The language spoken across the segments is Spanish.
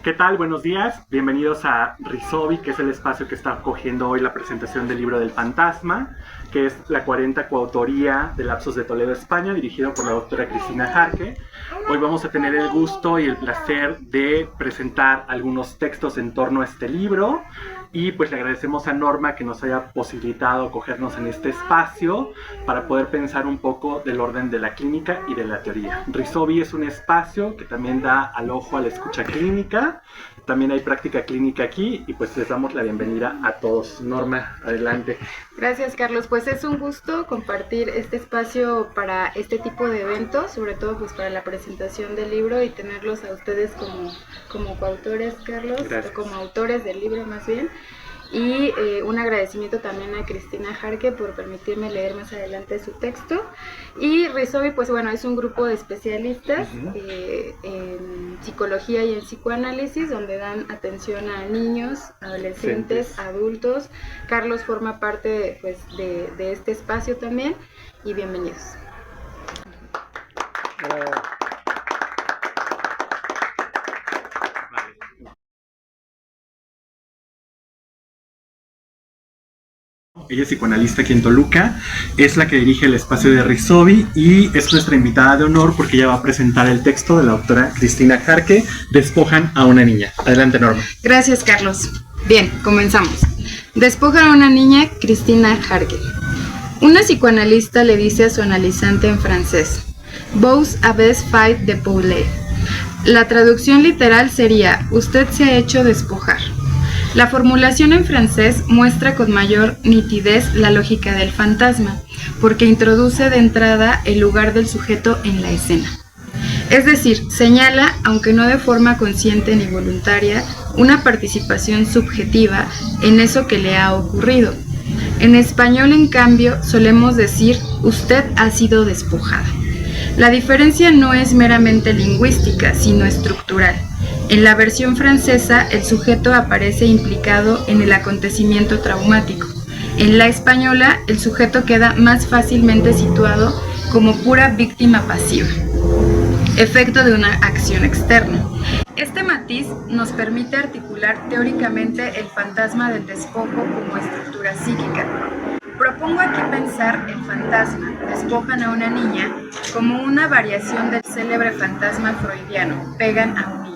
¿Qué tal? Buenos días. Bienvenidos a Risobi, que es el espacio que está acogiendo hoy la presentación del libro del fantasma, que es la 40 coautoría de Lapsos de Toledo, España, dirigido por la doctora Cristina Jarque. Hoy vamos a tener el gusto y el placer de presentar algunos textos en torno a este libro y pues le agradecemos a Norma que nos haya posibilitado acogernos en este espacio para poder pensar un poco del orden de la clínica y de la teoría. Risobi es un espacio que también da al ojo a la escucha clínica. También hay práctica clínica aquí y pues les damos la bienvenida a todos. Norma, adelante. Gracias, Carlos. Pues es un gusto compartir este espacio para este tipo de eventos, sobre todo pues para la presentación del libro y tenerlos a ustedes como coautores, Carlos, o como autores del libro más bien. Y un agradecimiento también a Cristina Jarque por permitirme leer más adelante su texto. Y Risobi, pues bueno, es un grupo de especialistas en psicología y en psicoanálisis, donde dan atención a niños, adolescentes, adultos. Carlos forma parte pues, de este espacio también, y bienvenidos. Ella es psicoanalista aquí en Toluca, es la que dirige el espacio de Risobi y es nuestra invitada de honor porque ella va a presentar el texto de la doctora Cristina Jarque, Despojan a una niña. Adelante, Norma. Gracias, Carlos. Bien, comenzamos. Despojan a una niña, Cristina Jarque. Una psicoanalista le dice a su analizante en francés: Vous avez fait despouiller. La traducción literal sería: usted se ha hecho despojar. La formulación en francés muestra con mayor nitidez la lógica del fantasma, porque introduce de entrada el lugar del sujeto en la escena. Es decir, señala, aunque no de forma consciente ni voluntaria, una participación subjetiva en eso que le ha ocurrido. En español, en cambio, solemos decir: usted ha sido despojada. La diferencia no es meramente lingüística, sino estructural. En la versión francesa, el sujeto aparece implicado en el acontecimiento traumático. En la española, el sujeto queda más fácilmente situado como pura víctima pasiva, efecto de una acción externa. Este matiz nos permite articular teóricamente el fantasma del despojo como estructura psíquica. Propongo aquí pensar el fantasma, despojan a una niña, como una variación del célebre fantasma freudiano, pegan a un niño.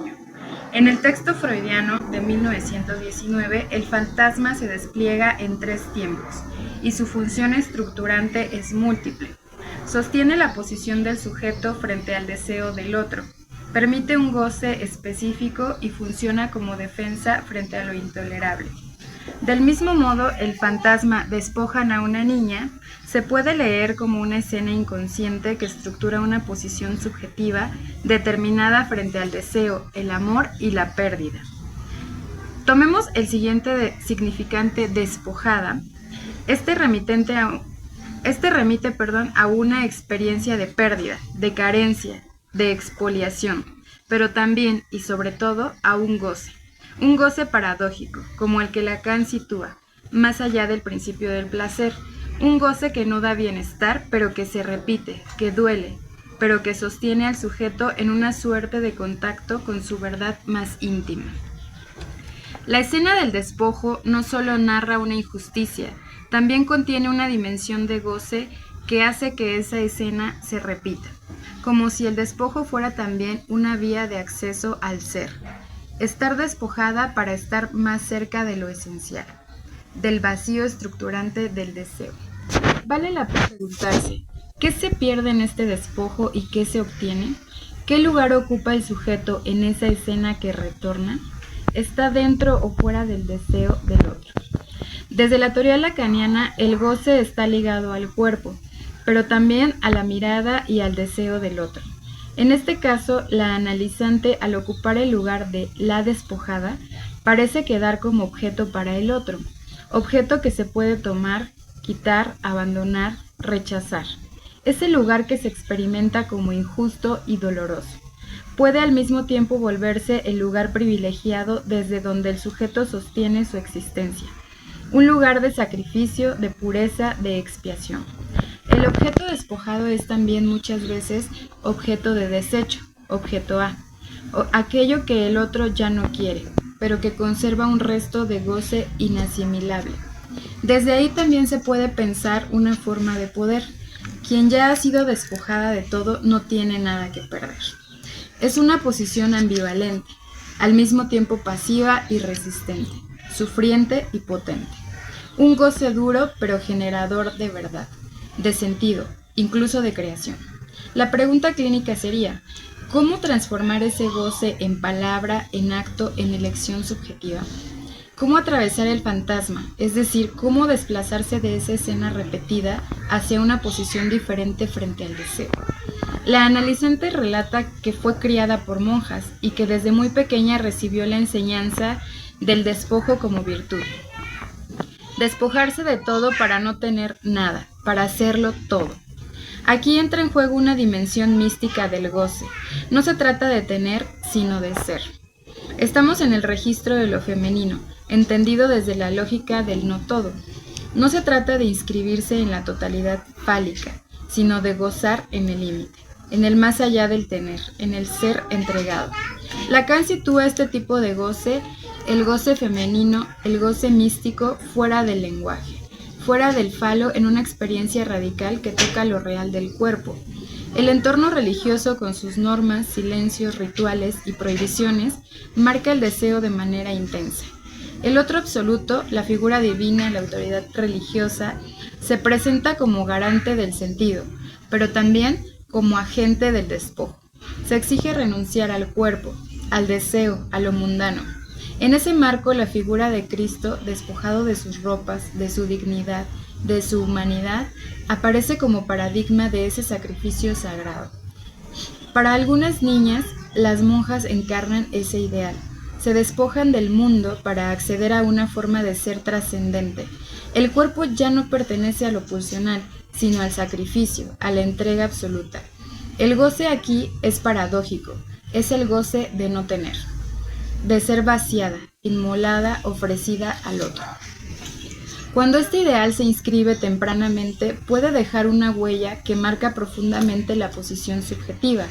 En el texto freudiano de 1919, el fantasma se despliega en 3 tiempos, y su función estructurante es múltiple. Sostiene la posición del sujeto frente al deseo del otro, permite un goce específico y funciona como defensa frente a lo intolerable. Del mismo modo, el fantasma despojan a una niña se puede leer como una escena inconsciente que estructura una posición subjetiva determinada frente al deseo, el amor y la pérdida. Tomemos el siguiente significante despojada. Este remite a una experiencia de pérdida, de carencia, de expoliación, pero también y sobre todo a un goce paradójico, como el que Lacan sitúa, más allá del principio del placer, un goce que no da bienestar, pero que se repite, que duele, pero que sostiene al sujeto en una suerte de contacto con su verdad más íntima. La escena del despojo no solo narra una injusticia, también contiene una dimensión de goce que hace que esa escena se repita, como si el despojo fuera también una vía de acceso al ser. Estar despojada para estar más cerca de lo esencial, del vacío estructurante del deseo. Vale la pena preguntarse, ¿qué se pierde en este despojo y qué se obtiene? ¿Qué lugar ocupa el sujeto en esa escena que retorna? ¿Está dentro o fuera del deseo del otro? Desde la teoría lacaniana, el goce está ligado al cuerpo, pero también a la mirada y al deseo del otro. En este caso, la analizante, al ocupar el lugar de la despojada, parece quedar como objeto para el otro, objeto que se puede tomar, quitar, abandonar, rechazar. Es el lugar que se experimenta como injusto y doloroso. Puede al mismo tiempo volverse el lugar privilegiado desde donde el sujeto sostiene su existencia, un lugar de sacrificio, de pureza, de expiación. El objeto despojado es también muchas veces objeto de desecho, objeto A, o aquello que el otro ya no quiere, pero que conserva un resto de goce inasimilable. Desde ahí también se puede pensar una forma de poder. Quien ya ha sido despojada de todo no tiene nada que perder. Es una posición ambivalente, al mismo tiempo pasiva y resistente, sufriente y potente. Un goce duro pero generador de verdad, de sentido, incluso de creación. La pregunta clínica sería, ¿cómo transformar ese goce en palabra, en acto, en elección subjetiva? ¿Cómo atravesar el fantasma? Es decir, ¿cómo desplazarse de esa escena repetida hacia una posición diferente frente al deseo? La analizante relata que fue criada por monjas y que desde muy pequeña recibió la enseñanza del despojo como virtud. Despojarse de todo para no tener nada, para hacerlo todo. Aquí entra en juego una dimensión mística del goce. No se trata de tener, sino de ser. Estamos en el registro de lo femenino, entendido desde la lógica del no todo. No se trata de inscribirse en la totalidad fálica, sino de gozar en el límite, en el más allá del tener, en el ser entregado. Lacan sitúa este tipo de goce, el goce femenino, el goce místico, fuera del lenguaje, fuera del falo, en una experiencia radical que toca lo real del cuerpo. El entorno religioso, con sus normas, silencios, rituales y prohibiciones, marca el deseo de manera intensa. El otro absoluto, la figura divina, la autoridad religiosa, se presenta como garante del sentido, pero también como agente del despojo. Se exige renunciar al cuerpo, al deseo, a lo mundano. En ese marco, la figura de Cristo, despojado de sus ropas, de su dignidad, de su humanidad, aparece como paradigma de ese sacrificio sagrado. Para algunas niñas, las monjas encarnan ese ideal. Se despojan del mundo para acceder a una forma de ser trascendente. El cuerpo ya no pertenece a lo pulsional, sino al sacrificio, a la entrega absoluta. El goce aquí es paradójico, es el goce de no tener, de ser vaciada, inmolada, ofrecida al otro. Cuando este ideal se inscribe tempranamente, puede dejar una huella que marca profundamente la posición subjetiva.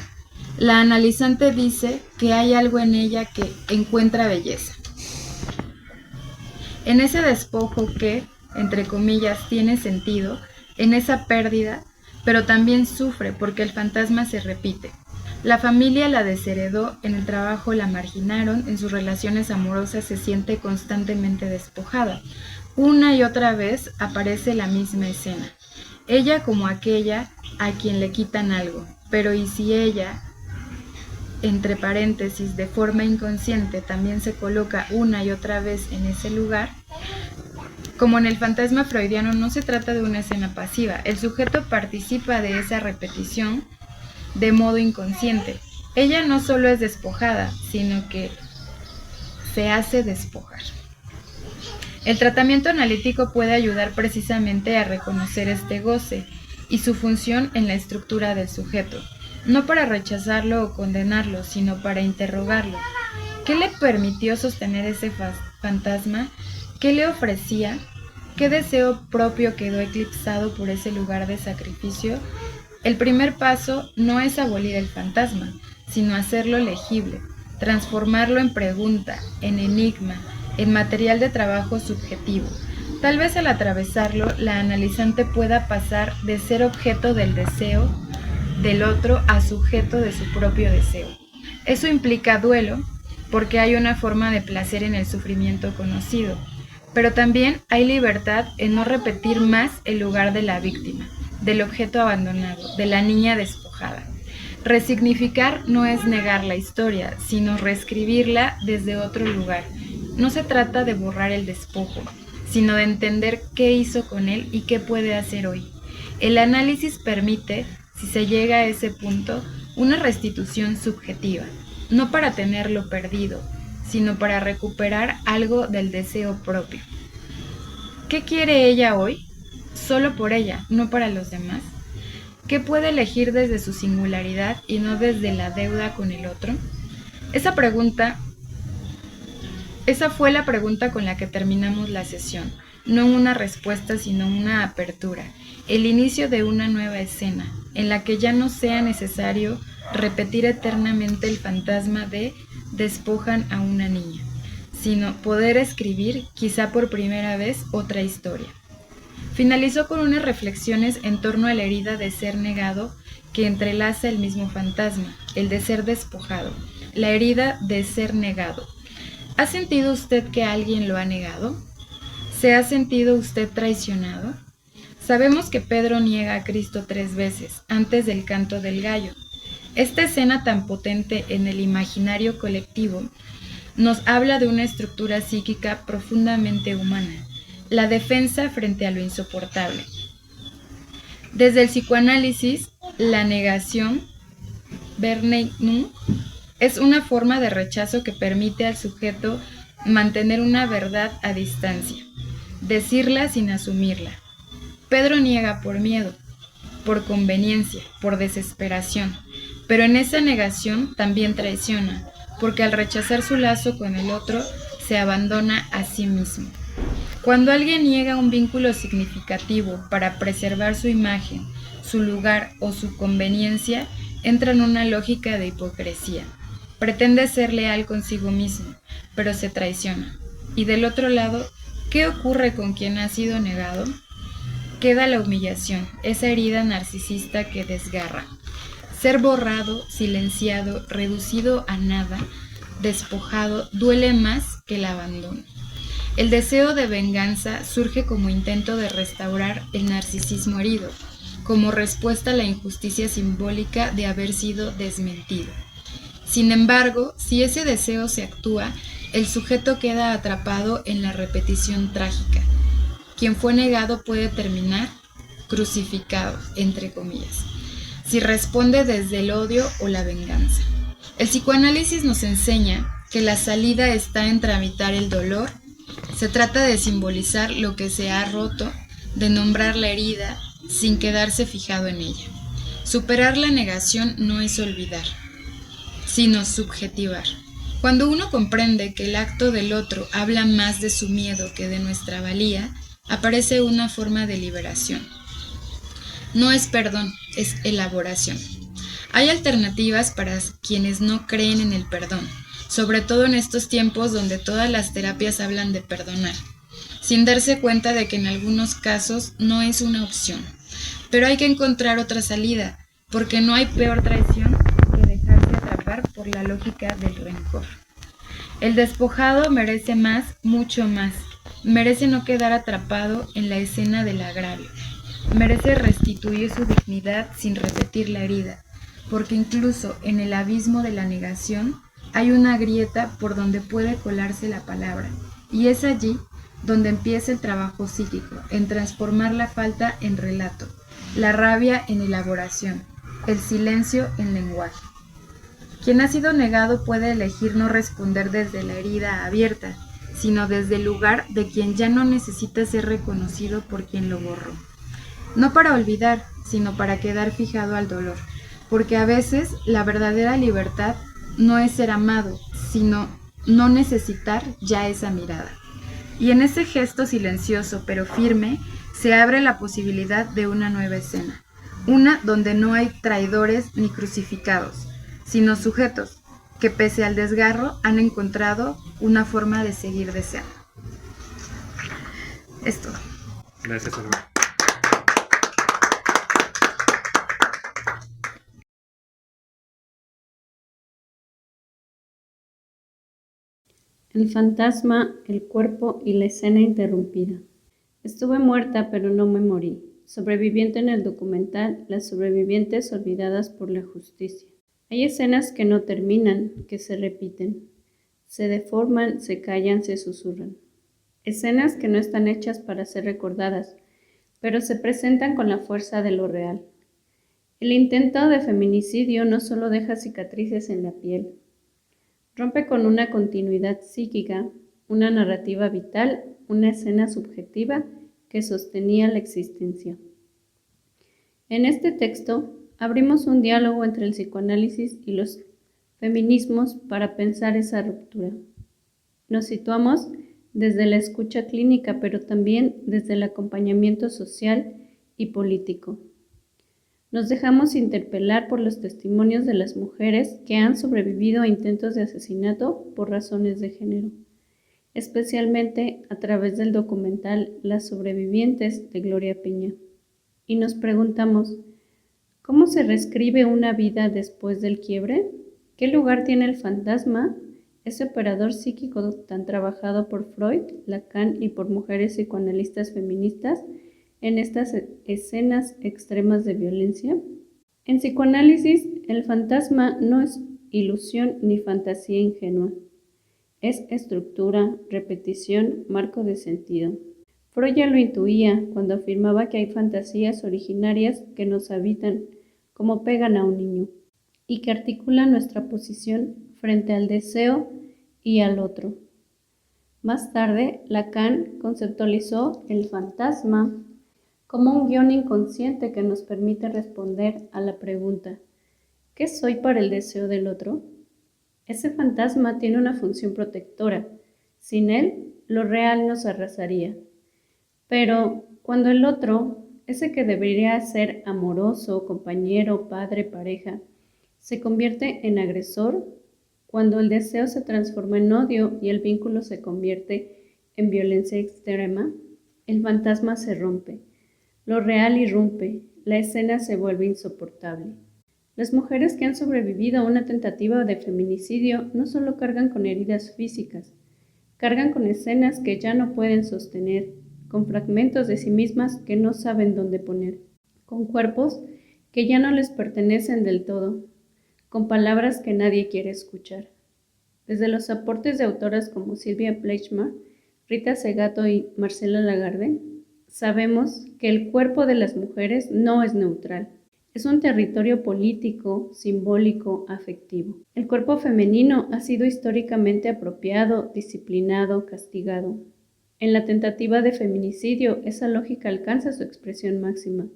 La analizante dice que hay algo en ella que encuentra belleza. En ese despojo que, entre comillas, tiene sentido, en esa pérdida, pero también sufre porque el fantasma se repite. La familia la desheredó, en el trabajo la marginaron, en sus relaciones amorosas se siente constantemente despojada. Una y otra vez aparece la misma escena. Ella como aquella a quien le quitan algo, pero ¿y si ella, entre paréntesis, de forma inconsciente, también se coloca una y otra vez en ese lugar? Como en el fantasma freudiano, no se trata de una escena pasiva. El sujeto participa de esa repetición de modo inconsciente. Ella no solo es despojada, sino que se hace despojar. El tratamiento analítico puede ayudar precisamente a reconocer este goce y su función en la estructura del sujeto, no para rechazarlo o condenarlo, sino para interrogarlo. ¿Qué le permitió sostener ese fantasma? ¿Qué le ofrecía? ¿Qué deseo propio quedó eclipsado por ese lugar de sacrificio? El primer paso no es abolir el fantasma, sino hacerlo legible, transformarlo en pregunta, en enigma, en material de trabajo subjetivo. Tal vez al atravesarlo, la analizante pueda pasar de ser objeto del deseo del otro a sujeto de su propio deseo. Eso implica duelo, porque hay una forma de placer en el sufrimiento conocido, pero también hay libertad en no repetir más el lugar de la víctima, del objeto abandonado, de la niña despojada. Resignificar no es negar la historia, sino reescribirla desde otro lugar. No se trata de borrar el despojo, sino de entender qué hizo con él y qué puede hacer hoy. El análisis permite, si se llega a ese punto, una restitución subjetiva, no para tenerlo perdido, sino para recuperar algo del deseo propio. ¿Qué quiere ella hoy? Solo por ella, no para los demás. ¿Qué puede elegir desde su singularidad y no desde la deuda con el otro? Esa fue la pregunta con la que terminamos la sesión, no una respuesta sino una apertura. el inicio de una nueva escena, en la que ya no sea necesario repetir eternamente el fantasma de despojan a una niña, sino poder escribir, quizá por primera vez, otra historia. Finalizó con unas reflexiones en torno a la herida de ser negado que entrelaza el mismo fantasma, el de ser despojado, la herida de ser negado. ¿Ha sentido usted que alguien lo ha negado? ¿Se ha sentido usted traicionado? Sabemos que Pedro niega a Cristo 3 veces, antes del canto del gallo. Esta escena tan potente en el imaginario colectivo nos habla de una estructura psíquica profundamente humana, la defensa frente a lo insoportable. Desde el psicoanálisis, la negación, Verneinung, es una forma de rechazo que permite al sujeto mantener una verdad a distancia, decirla sin asumirla. Pedro niega por miedo, por conveniencia, por desesperación, pero en esa negación también traiciona, porque al rechazar su lazo con el otro, se abandona a sí mismo. Cuando alguien niega un vínculo significativo para preservar su imagen, su lugar o su conveniencia, entra en una lógica de hipocresía. Pretende ser leal consigo mismo, pero se traiciona. Y del otro lado, ¿qué ocurre con quien ha sido negado? Queda la humillación, esa herida narcisista que desgarra. Ser borrado, silenciado, reducido a nada, despojado, duele más que el abandono. El deseo de venganza surge como intento de restaurar el narcisismo herido, como respuesta a la injusticia simbólica de haber sido desmentido. Sin embargo, si ese deseo se actúa, el sujeto queda atrapado en la repetición trágica. Quien fue negado puede terminar crucificado, entre comillas, si responde desde el odio o la venganza. El psicoanálisis nos enseña que la salida está en tramitar el dolor. Se trata de simbolizar lo que se ha roto, de nombrar la herida sin quedarse fijado en ella. Superar la negación no es olvidar, sino subjetivar. Cuando uno comprende que el acto del otro habla más de su miedo que de nuestra valía, aparece una forma de liberación. No es perdón, es elaboración. Hay alternativas para quienes no creen en el perdón, sobre todo en estos tiempos donde todas las terapias hablan de perdonar, sin darse cuenta de que en algunos casos no es una opción. Pero hay que encontrar otra salida, porque no hay peor traición que dejarse atrapar por la lógica del rencor. El despojado merece más, mucho más. Merece no quedar atrapado en la escena del agravio. Merece restituir su dignidad sin repetir la herida, porque incluso en el abismo de la negación hay una grieta por donde puede colarse la palabra, y es allí donde empieza el trabajo psíquico, en transformar la falta en relato, la rabia en elaboración, el silencio en lenguaje. Quien ha sido negado puede elegir no responder desde la herida abierta, sino desde el lugar de quien ya no necesita ser reconocido por quien lo borró. No para olvidar, sino para quedar fijado al dolor, porque a veces la verdadera libertad no es ser amado, sino no necesitar ya esa mirada. Y en ese gesto silencioso pero firme se abre la posibilidad de una nueva escena, una donde no hay traidores ni crucificados, sino sujetos que pese al desgarro han encontrado una forma de seguir deseando. Es todo. Gracias, Salvador. El fantasma, el cuerpo y la escena interrumpida. Estuve muerta, pero no me morí. Sobreviviente en el documental Las sobrevivientes olvidadas por la justicia. Hay escenas que no terminan, que se repiten. Se deforman, se callan, se susurran. Escenas que no están hechas para ser recordadas, pero se presentan con la fuerza de lo real. El intento de feminicidio no solo deja cicatrices en la piel, rompe con una continuidad psíquica, una narrativa vital, una escena subjetiva que sostenía la existencia. En este texto abrimos un diálogo entre el psicoanálisis y los feminismos para pensar esa ruptura. Nos situamos desde la escucha clínica, pero también desde el acompañamiento social y político. Nos dejamos interpelar por los testimonios de las mujeres que han sobrevivido a intentos de asesinato por razones de género, especialmente a través del documental Las sobrevivientes de Gloria Piña. Y nos preguntamos, ¿cómo se reescribe una vida después del quiebre? ¿Qué lugar tiene el fantasma, ese operador psíquico tan trabajado por Freud, Lacan y por mujeres psicoanalistas feministas, en estas escenas extremas de violencia? En psicoanálisis, el fantasma no es ilusión ni fantasía ingenua. Es estructura, repetición, marco de sentido. Freud ya lo intuía cuando afirmaba que hay fantasías originarias que nos habitan, como pegan a un niño, y que articulan nuestra posición frente al deseo y al otro. Más tarde, Lacan conceptualizó el fantasma como un guión inconsciente que nos permite responder a la pregunta, ¿qué soy para el deseo del otro? Ese fantasma tiene una función protectora. Sin él, lo real nos arrasaría. Pero cuando el otro, ese que debería ser amoroso, compañero, padre, pareja, se convierte en agresor, cuando el deseo se transforma en odio y el vínculo se convierte en violencia extrema, el fantasma se rompe. Lo real irrumpe, la escena se vuelve insoportable. Las mujeres que han sobrevivido a una tentativa de feminicidio no solo cargan con heridas físicas, cargan con escenas que ya no pueden sostener, con fragmentos de sí mismas que no saben dónde poner, con cuerpos que ya no les pertenecen del todo, con palabras que nadie quiere escuchar. Desde los aportes de autoras como Silvia Plechma, Rita Segato y Marcela Lagarde, sabemos que el cuerpo de las mujeres no es neutral. Es un territorio político, simbólico, afectivo. El cuerpo femenino ha sido históricamente apropiado, disciplinado, castigado. En la tentativa de feminicidio, esa lógica alcanza su expresión máxima.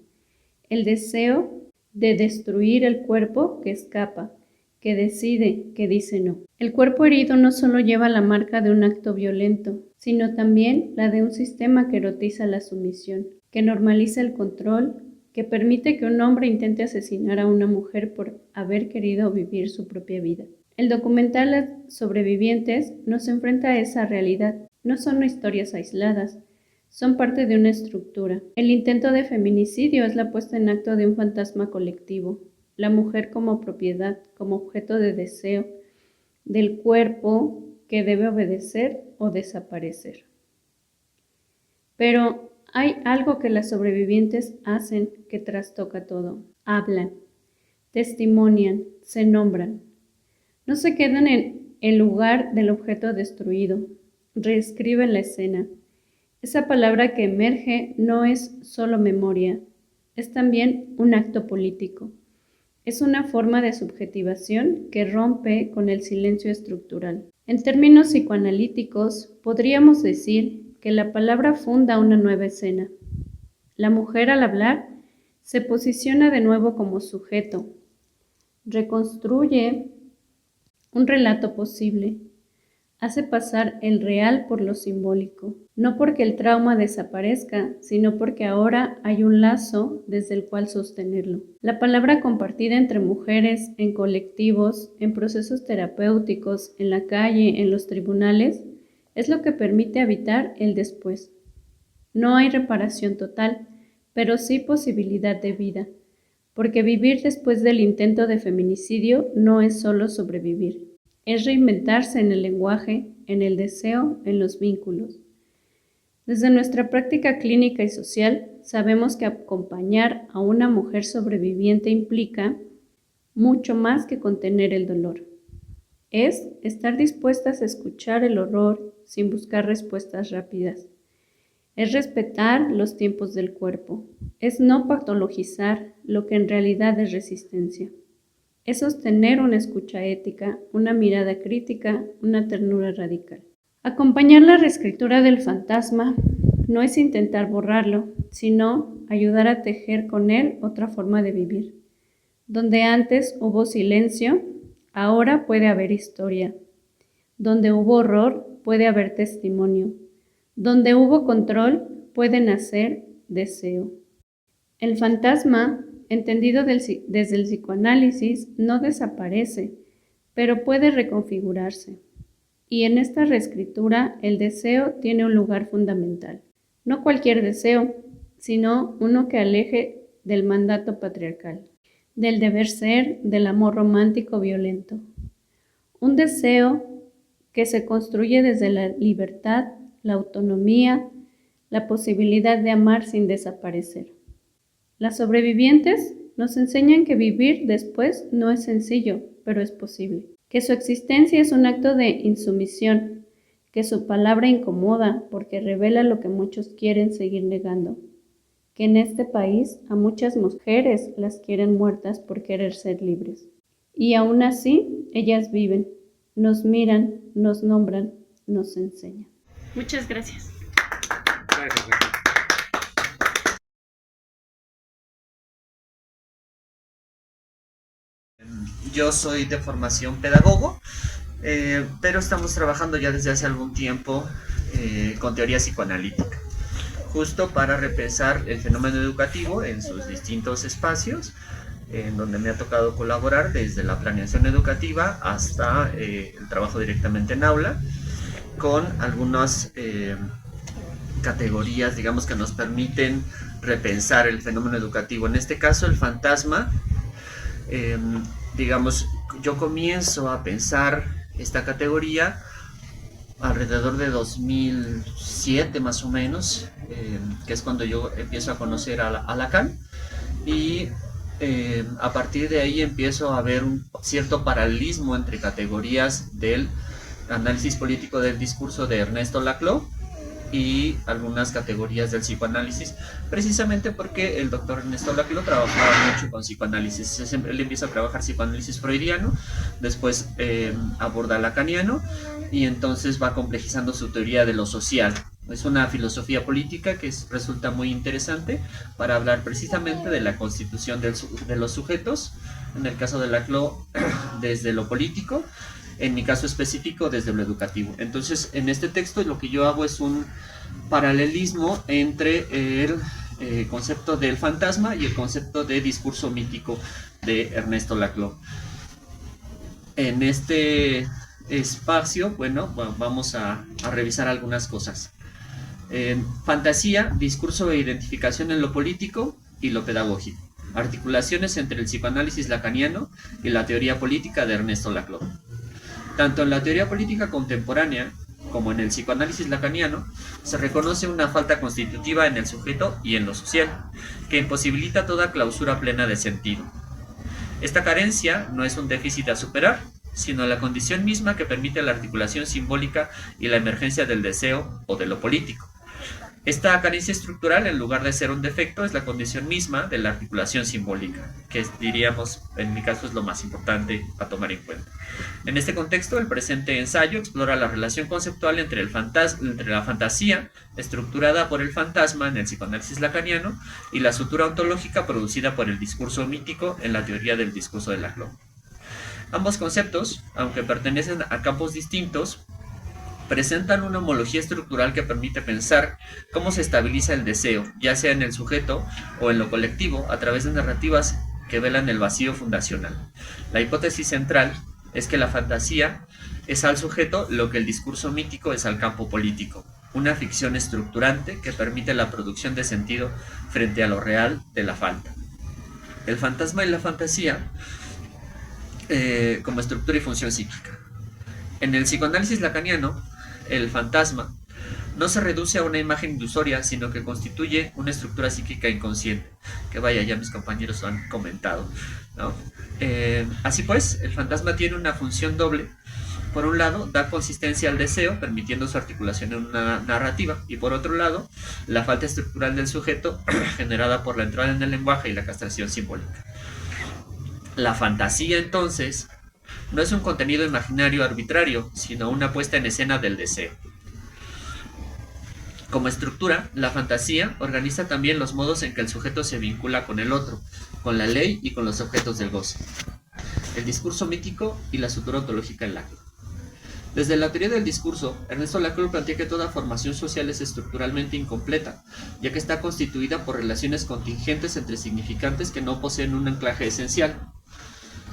El deseo de destruir el cuerpo que escapa, que decide, que dice no. El cuerpo herido no solo lleva la marca de un acto violento, sino también la de un sistema que erotiza la sumisión, que normaliza el control, que permite que un hombre intente asesinar a una mujer por haber querido vivir su propia vida. El documental Las sobrevivientes nos enfrenta a esa realidad. No son historias aisladas, son parte de una estructura. El intento de feminicidio es la puesta en acto de un fantasma colectivo, la mujer como propiedad, como objeto de deseo, del cuerpo que debe obedecer o desaparecer. Pero hay algo que las sobrevivientes hacen que trastoca todo. Hablan, testimonian, se nombran. No se quedan en el lugar del objeto destruido, reescriben la escena. Esa palabra que emerge no es solo memoria, es también un acto político. Es una forma de subjetivación que rompe con el silencio estructural. En términos psicoanalíticos, podríamos decir que la palabra funda una nueva escena. La mujer al hablar se posiciona de nuevo como sujeto, reconstruye un relato posible, hace pasar el real por lo simbólico, no porque el trauma desaparezca, sino porque ahora hay un lazo desde el cual sostenerlo. La palabra compartida entre mujeres, en colectivos, en procesos terapéuticos, en la calle, en los tribunales, es lo que permite habitar el después. No hay reparación total, pero sí posibilidad de vida, porque vivir después del intento de feminicidio no es solo sobrevivir. Es reinventarse en el lenguaje, en el deseo, en los vínculos. Desde nuestra práctica clínica y social, sabemos que acompañar a una mujer sobreviviente implica mucho más que contener el dolor. Es estar dispuestas a escuchar el horror sin buscar respuestas rápidas. Es respetar los tiempos del cuerpo. Es no patologizar lo que en realidad es resistencia. Es sostener una escucha ética, una mirada crítica, una ternura radical. Acompañar la reescritura del fantasma no es intentar borrarlo, sino ayudar a tejer con él otra forma de vivir. Donde antes hubo silencio, ahora puede haber historia. Donde hubo horror, puede haber testimonio. Donde hubo control, puede nacer deseo. El fantasma, entendido desde el psicoanálisis, no desaparece, pero puede reconfigurarse. Y en esta reescritura el deseo tiene un lugar fundamental. No cualquier deseo, sino uno que aleje del mandato patriarcal, del deber ser, del amor romántico violento. Un deseo que se construye desde la libertad, la autonomía, la posibilidad de amar sin desaparecer. Las sobrevivientes nos enseñan que vivir después no es sencillo, pero es posible. Que su existencia es un acto de insumisión, que su palabra incomoda porque revela lo que muchos quieren seguir negando. Que en este país a muchas mujeres las quieren muertas por querer ser libres. Y aún así, ellas viven, nos miran, nos nombran, nos enseñan. Muchas gracias. Gracias. Yo soy de formación pedagogo, pero estamos trabajando ya desde hace algún tiempo con teoría psicoanalítica, justo para repensar el fenómeno educativo en sus distintos espacios, en donde me ha tocado colaborar desde la planeación educativa hasta el trabajo directamente en aula, con algunas categorías, digamos, que nos permiten repensar el fenómeno educativo. En este caso, el fantasma, digamos, yo comienzo a pensar esta categoría alrededor de 2007 más o menos, que es cuando yo empiezo a conocer a Lacan, y a partir de ahí empiezo a ver un cierto paralelismo entre categorías del análisis político del discurso de Ernesto Laclau y algunas categorías del psicoanálisis, precisamente porque el doctor Ernesto Laclau trabajaba mucho con psicoanálisis. Él empieza a trabajar psicoanálisis freudiano, después aborda lacaniano, y entonces va complejizando su teoría de lo social. Es una filosofía política que resulta muy interesante para hablar precisamente de la constitución de los sujetos, en el caso de Laclau desde lo político, en mi caso específico desde lo educativo. Entonces, en este texto lo que yo hago es un paralelismo entre el concepto del fantasma y el concepto de discurso mítico de Ernesto Laclau. En este espacio, bueno, vamos a revisar algunas cosas. Fantasía, discurso de identificación en lo político y lo pedagógico. Articulaciones entre el psicoanálisis lacaniano y la teoría política de Ernesto Laclau. Tanto en la teoría política contemporánea como en el psicoanálisis lacaniano se reconoce una falta constitutiva en el sujeto y en lo social, que imposibilita toda clausura plena de sentido. Esta carencia no es un déficit a superar, sino la condición misma que permite la articulación simbólica y la emergencia del deseo o de lo político. Esta carencia estructural, en lugar de ser un defecto, es la condición misma de la articulación simbólica, que diríamos, en mi caso, es lo más importante a tomar en cuenta. En este contexto, el presente ensayo explora la relación conceptual entre la fantasía, estructurada por el fantasma en el psicoanálisis lacaniano, y la sutura ontológica producida por el discurso mítico en la teoría del discurso de Laclau. Ambos conceptos, aunque pertenecen a campos distintos, presentan una homología estructural que permite pensar cómo se estabiliza el deseo, ya sea en el sujeto o en lo colectivo, a través de narrativas que velan el vacío fundacional. La hipótesis central es que la fantasía es al sujeto lo que el discurso mítico es al campo político, una ficción estructurante que permite la producción de sentido frente a lo real de la falta. El fantasma y la fantasía como estructura y función psíquica. En el psicoanálisis lacaniano, el fantasma no se reduce a una imagen ilusoria, sino que constituye una estructura psíquica inconsciente, que vaya, ya mis compañeros lo han comentado, ¿no? Así pues, el fantasma tiene una función doble. Por un lado, da consistencia al deseo, permitiendo su articulación en una narrativa, y por otro lado, la falta estructural del sujeto, generada por la entrada en el lenguaje y la castración simbólica. La fantasía, entonces, no es un contenido imaginario arbitrario, sino una puesta en escena del deseo. Como estructura, la fantasía organiza también los modos en que el sujeto se vincula con el otro, con la ley y con los objetos del goce. El discurso mítico y la sutura ontológica en Laclau. Desde la teoría del discurso, Ernesto Laclau plantea que toda formación social es estructuralmente incompleta, ya que está constituida por relaciones contingentes entre significantes que no poseen un anclaje esencial.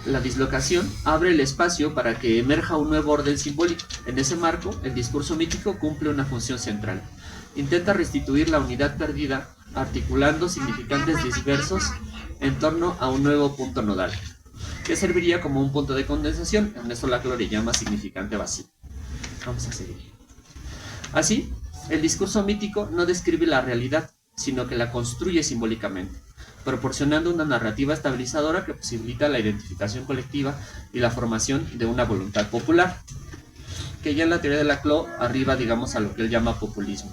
La dislocación abre el espacio para que emerja un nuevo orden simbólico. En ese marco, el discurso mítico cumple una función central. Intenta restituir la unidad perdida, articulando significantes dispersos en torno a un nuevo punto nodal, que serviría como un punto de condensación. Ernesto Laclau le llama significante vacío. Vamos a seguir. Así, el discurso mítico no describe la realidad, sino que la construye simbólicamente, proporcionando una narrativa estabilizadora que posibilita la identificación colectiva y la formación de una voluntad popular, que ya en la teoría de Laclau arriba, digamos, a lo que él llama populismo.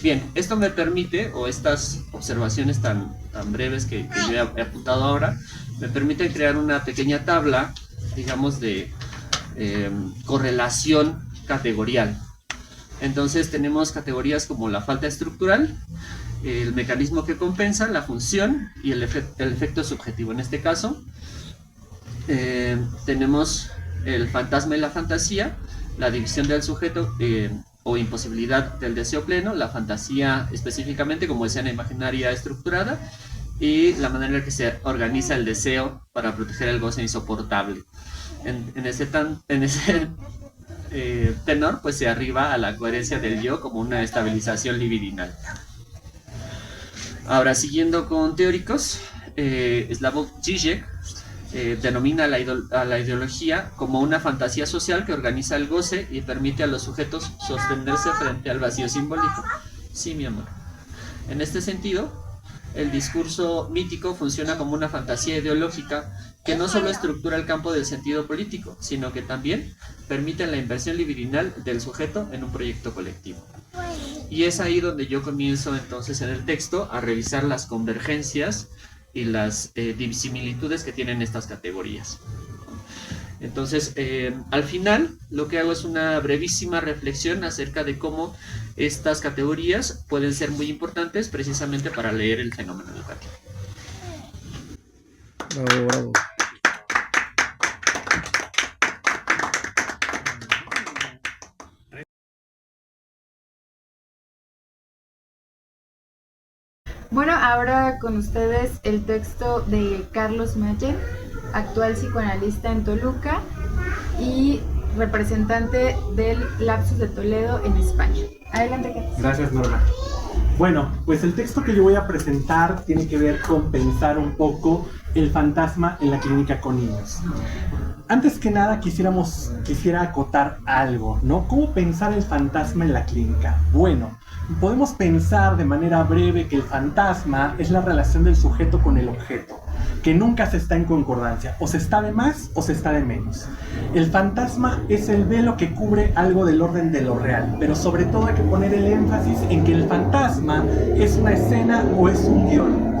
Bien, esto me permite, o estas observaciones tan breves que yo he apuntado ahora, me permiten crear una pequeña tabla, digamos, de correlación categorial. Entonces tenemos categorías como la falta estructural, el mecanismo que compensa, la función y el efecto subjetivo. En este caso tenemos el fantasma y la fantasía, la división del sujeto o imposibilidad del deseo pleno, la fantasía específicamente como escena imaginaria estructurada y la manera en la que se organiza el deseo para proteger el goce insoportable. En ese tenor, pues se arriba a la coherencia del yo como una estabilización libidinal. Ahora, siguiendo con teóricos, Slavoj Žižek denomina a la ideología como una fantasía social que organiza el goce y permite a los sujetos sostenerse frente al vacío simbólico. Sí, mi amor. En este sentido, el discurso mítico funciona como una fantasía ideológica que no solo estructura el campo del sentido político, sino que también permite la inversión libidinal del sujeto en un proyecto colectivo. Y es ahí donde yo comienzo entonces en el texto a revisar las convergencias y las disimilitudes que tienen estas categorías. Entonces, al final, lo que hago es una brevísima reflexión acerca de cómo estas categorías pueden ser muy importantes precisamente para leer el fenómeno educativo. Bravo, bravo. Bueno, ahora con ustedes el texto de Carlos Mayer, actual psicoanalista en Toluca y representante del Lapsus de Toledo en España. Adelante, Carlos. Gracias, Norma. Bueno, pues el texto que yo voy a presentar tiene que ver con pensar un poco el fantasma en la clínica con niños. Antes que nada quisiera acotar algo, ¿no? ¿Cómo pensar el fantasma en la clínica? Bueno, podemos pensar de manera breve que el fantasma es la relación del sujeto con el objeto, que nunca se está en concordancia, o se está de más o se está de menos. El fantasma es el velo que cubre algo del orden de lo real, pero sobre todo hay que poner el énfasis en que el fantasma es una escena o es un guión.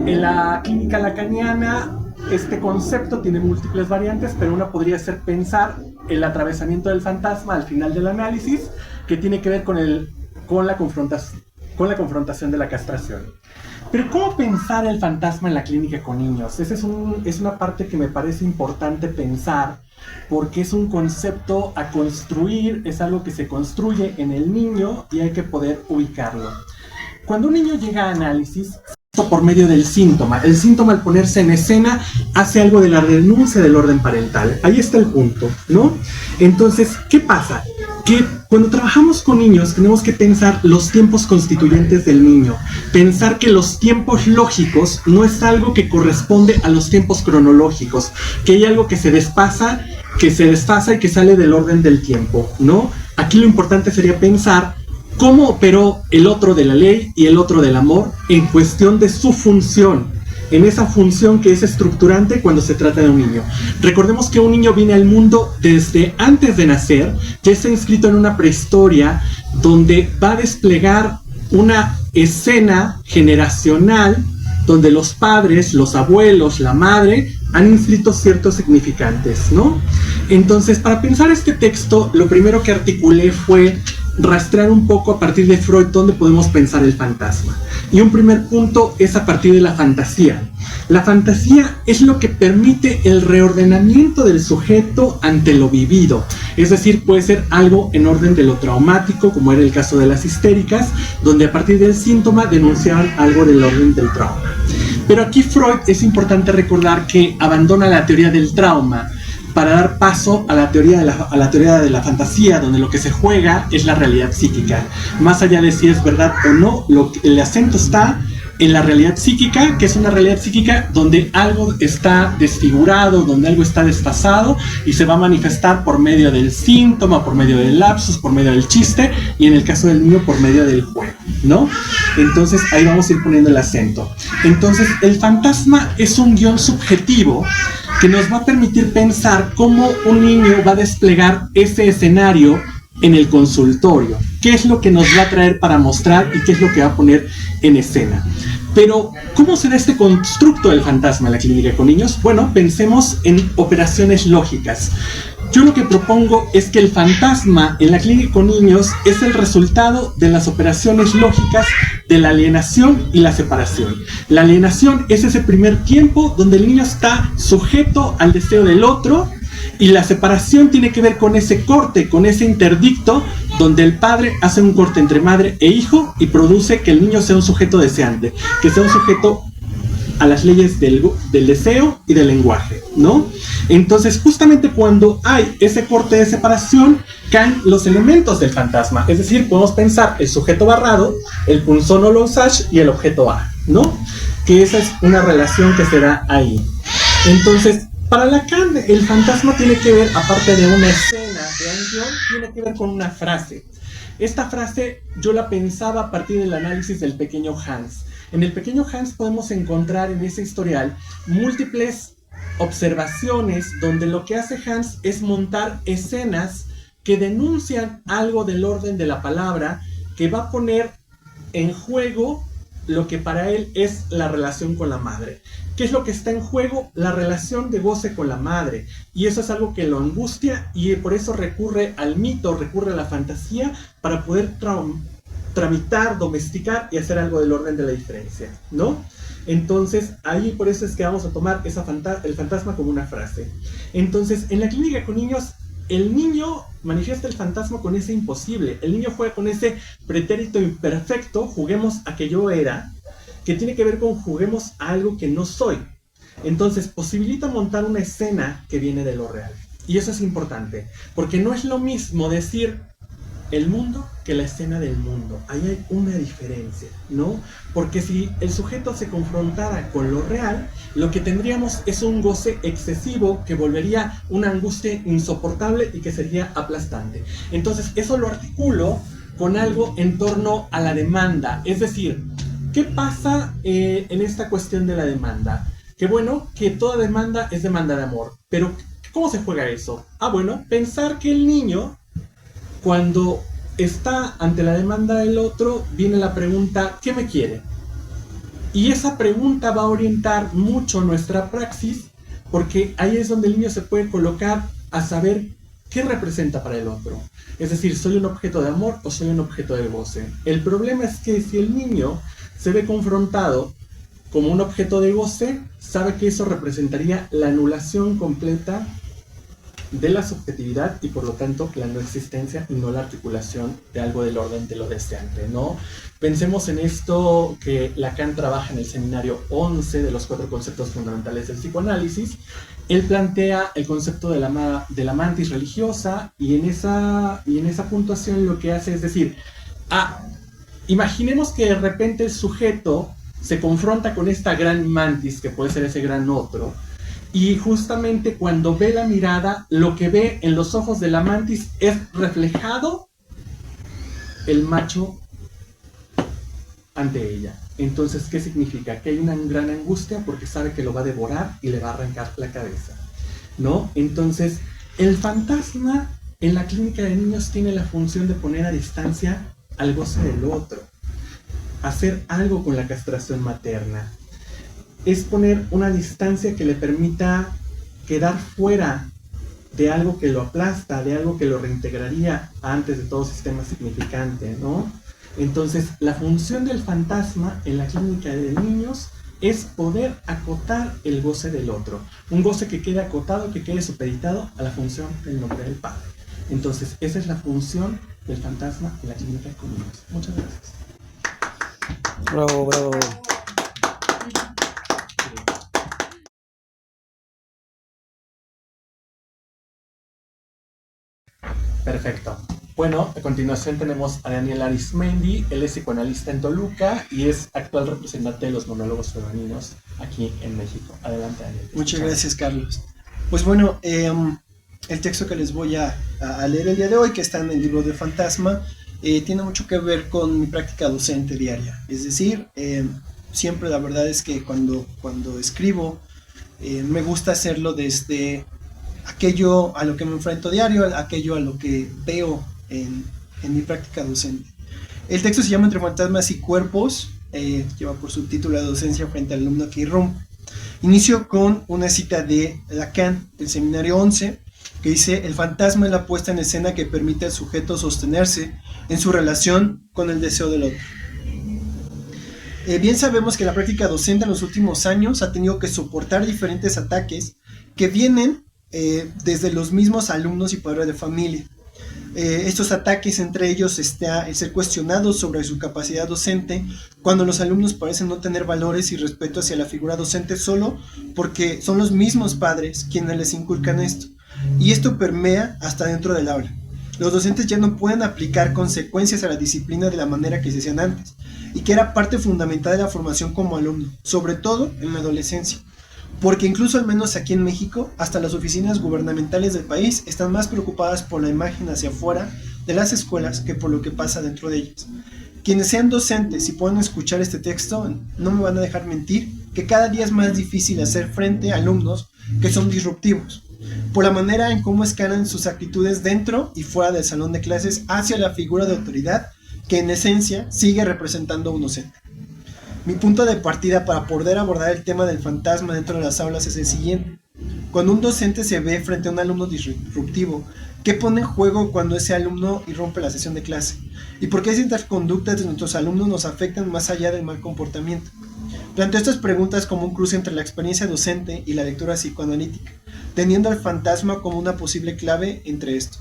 En la clínica lacaniana este concepto tiene múltiples variantes, pero una podría ser pensar el atravesamiento del fantasma al final del análisis, que tiene que ver con la confrontación de la castración. Pero ¿cómo pensar el fantasma en la clínica con niños? Esa es una parte que me parece importante pensar, porque es un concepto a construir, es algo que se construye en el niño y hay que poder ubicarlo. Cuando un niño llega a análisis, por medio del síntoma. El síntoma, al ponerse en escena, hace algo de la renuncia del orden parental. Ahí está el punto, ¿no? Entonces, ¿qué pasa? Que cuando trabajamos con niños tenemos que pensar los tiempos constituyentes del niño. Pensar que los tiempos lógicos no es algo que corresponde a los tiempos cronológicos. Que hay algo que se desfasa y que sale del orden del tiempo, ¿no? Aquí lo importante sería pensar cómo operó el otro de la ley y el otro del amor en cuestión de su función, en esa función que es estructurante cuando se trata de un niño. Recordemos que un niño viene al mundo desde antes de nacer, ya está inscrito en una prehistoria donde va a desplegar una escena generacional donde los padres, los abuelos, la madre han inscrito ciertos significantes, ¿no? Entonces, para pensar este texto, lo primero que articulé fue rastrear un poco a partir de Freud dónde podemos pensar el fantasma. Y un primer punto es a partir de la fantasía. La fantasía es lo que permite el reordenamiento del sujeto ante lo vivido. Es decir, puede ser algo en orden de lo traumático, como era el caso de las histéricas, donde a partir del síntoma denunciaban algo del orden del trauma. Pero aquí Freud, es importante recordar que abandona la teoría del trauma para dar paso a la teoría de la fantasía, donde lo que se juega es la realidad psíquica. Más allá de si es verdad o no, el acento está en la realidad psíquica, que es una realidad psíquica donde algo está desfigurado, donde algo está desfasado y se va a manifestar por medio del síntoma, por medio del lapsus, por medio del chiste y en el caso del niño por medio del juego, ¿no? Entonces ahí vamos a ir poniendo el acento. Entonces el fantasma es un guión subjetivo que nos va a permitir pensar cómo un niño va a desplegar ese escenario en el consultorio, qué es lo que nos va a traer para mostrar y qué es lo que va a poner en escena. Pero, ¿cómo será este constructo del fantasma en la clínica con niños? Bueno, pensemos en operaciones lógicas. Yo lo que propongo es que el fantasma en la clínica con niños es el resultado de las operaciones lógicas de la alienación y la separación. La alienación es ese primer tiempo donde el niño está sujeto al deseo del otro, y la separación tiene que ver con ese corte, con ese interdicto, donde el padre hace un corte entre madre e hijo y produce que el niño sea un sujeto deseante, que sea un sujeto a las leyes del deseo y del lenguaje, ¿no? Entonces, justamente cuando hay ese corte de separación, caen los elementos del fantasma. Es decir, podemos pensar el sujeto barrado, el punzón o l'usage y el objeto A, ¿no? Que esa es una relación que se da ahí. Entonces, para Lacan, el fantasma tiene que ver, aparte de una escena, de un guión, tiene que ver con una frase. Esta frase yo la pensaba a partir del análisis del pequeño Hans. En el pequeño Hans podemos encontrar en ese historial múltiples observaciones donde lo que hace Hans es montar escenas que denuncian algo del orden de la palabra, que va a poner en juego lo que para él es la relación con la madre. ¿Qué es lo que está en juego? La relación de goce con la madre. Y eso es algo que lo angustia y por eso recurre al mito, recurre a la fantasía para poder tramitar, domesticar y hacer algo del orden de la diferencia, ¿no? Entonces, ahí por eso es que vamos a tomar el fantasma como una frase. Entonces, en la clínica con niños, el niño manifiesta el fantasma con ese imposible. El niño juega con ese pretérito imperfecto, juguemos a que yo era, que tiene que ver con juguemos a algo que no soy. Entonces, posibilita montar una escena que viene de lo real. Y eso es importante, porque no es lo mismo decir el mundo que la escena del mundo. Ahí hay una diferencia, ¿no? Porque si el sujeto se confrontara con lo real, lo que tendríamos es un goce excesivo que volvería una angustia insoportable y que sería aplastante. Entonces, eso lo articulo con algo en torno a la demanda. Es decir, ¿qué pasa en esta cuestión de la demanda? Que bueno, que toda demanda es demanda de amor. Pero, ¿cómo se juega eso? Ah, bueno, pensar que el niño, cuando está ante la demanda del otro, viene la pregunta, ¿qué me quiere? Y esa pregunta va a orientar mucho nuestra praxis, porque ahí es donde el niño se puede colocar a saber qué representa para el otro. Es decir, ¿soy un objeto de amor o soy un objeto de goce? El problema es que si el niño se ve confrontado como un objeto de goce, sabe que eso representaría la anulación completa de la subjetividad y por lo tanto la no existencia y no la articulación de algo del orden de lo deseante, ¿no? Pensemos en esto que Lacan trabaja en el seminario 11 de los 4 conceptos fundamentales del psicoanálisis. Él plantea el concepto de la mantis religiosa y en esa puntuación lo que hace es decir, imaginemos que de repente el sujeto se confronta con esta gran mantis, que puede ser ese gran otro, y justamente cuando ve la mirada, lo que ve en los ojos de la mantis es reflejado el macho ante ella. Entonces, ¿qué significa? Que hay una gran angustia porque sabe que lo va a devorar y le va a arrancar la cabeza, ¿no? Entonces, el fantasma en la clínica de niños tiene la función de poner a distancia al goce del otro, hacer algo con la castración materna. Es poner una distancia que le permita quedar fuera de algo que lo aplasta, de algo que lo reintegraría antes de todo sistema significante, ¿no? Entonces, la función del fantasma en la clínica de niños es poder acotar el goce del otro. Un goce que quede acotado, que quede supeditado a la función del nombre del Padre. Entonces, esa es la función del fantasma en la clínica de Comenius. Muchas gracias. Bravo, bravo. Perfecto. Bueno, a continuación tenemos a Daniel Arismendi. Él es psicoanalista en Toluca y es actual representante de los monólogos femeninos aquí en México. Adelante, Daniel. Muchas gracias, Carlos. Pues bueno, el texto que les voy a leer el día de hoy, que está en el libro de Fantasma, tiene mucho que ver con mi práctica docente diaria. Es decir, siempre la verdad es que cuando escribo, me gusta hacerlo desde aquello a lo que me enfrento diario, aquello a lo que veo en mi práctica docente. El texto se llama Entre fantasmas y cuerpos, lleva por subtítulo La docencia frente al alumno que irrumpe. Inicio con una cita de Lacan, del Seminario 11, que dice: el fantasma es la puesta en escena que permite al sujeto sostenerse en su relación con el deseo del otro. Bien sabemos que la práctica docente en los últimos años ha tenido que soportar diferentes ataques que vienen desde los mismos alumnos y padres de familia. Estos ataques, entre ellos está el ser cuestionados sobre su capacidad docente, cuando los alumnos parecen no tener valores y respeto hacia la figura docente solo porque son los mismos padres quienes les inculcan esto. Y esto permea hasta dentro del aula. Los docentes ya no pueden aplicar consecuencias a la disciplina de la manera que se hacían antes, y que era parte fundamental de la formación como alumno, sobre todo en la adolescencia. Porque incluso, al menos aquí en México, hasta las oficinas gubernamentales del país están más preocupadas por la imagen hacia afuera de las escuelas que por lo que pasa dentro de ellas. Quienes sean docentes y puedan escuchar este texto no me van a dejar mentir que cada día es más difícil hacer frente a alumnos que son disruptivos, por la manera en cómo escalan sus actitudes dentro y fuera del salón de clases hacia la figura de autoridad que en esencia sigue representando a un docente. Mi punto de partida para poder abordar el tema del fantasma dentro de las aulas es el siguiente. Cuando un docente se ve frente a un alumno disruptivo, ¿qué pone en juego cuando ese alumno irrumpe la sesión de clase? ¿Y por qué ciertas conductas de nuestros alumnos nos afectan más allá del mal comportamiento? Planteo estas preguntas como un cruce entre la experiencia docente y la lectura psicoanalítica, teniendo al fantasma como una posible clave entre esto.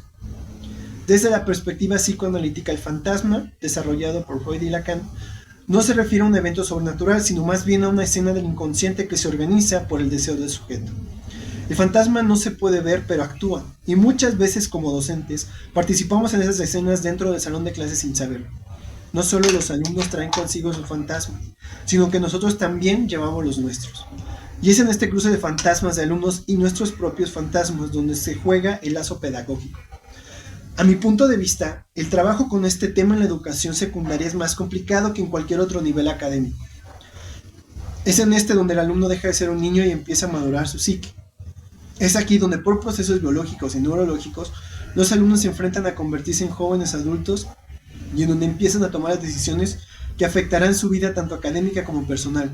Desde la perspectiva psicoanalítica, el fantasma, desarrollado por Freud y Lacan, no se refiere a un evento sobrenatural, sino más bien a una escena del inconsciente que se organiza por el deseo del sujeto. El fantasma no se puede ver, pero actúa, y muchas veces como docentes participamos en esas escenas dentro del salón de clases sin saberlo. No solo los alumnos traen consigo su fantasma, sino que nosotros también llevamos los nuestros. Y es en este cruce de fantasmas de alumnos y nuestros propios fantasmas donde se juega el lazo pedagógico. A mi punto de vista, el trabajo con este tema en la educación secundaria es más complicado que en cualquier otro nivel académico. Es en este donde el alumno deja de ser un niño y empieza a madurar su psique. Es aquí donde por procesos biológicos y neurológicos los alumnos se enfrentan a convertirse en jóvenes adultos y en donde empiezan a tomar las decisiones que afectarán su vida tanto académica como personal.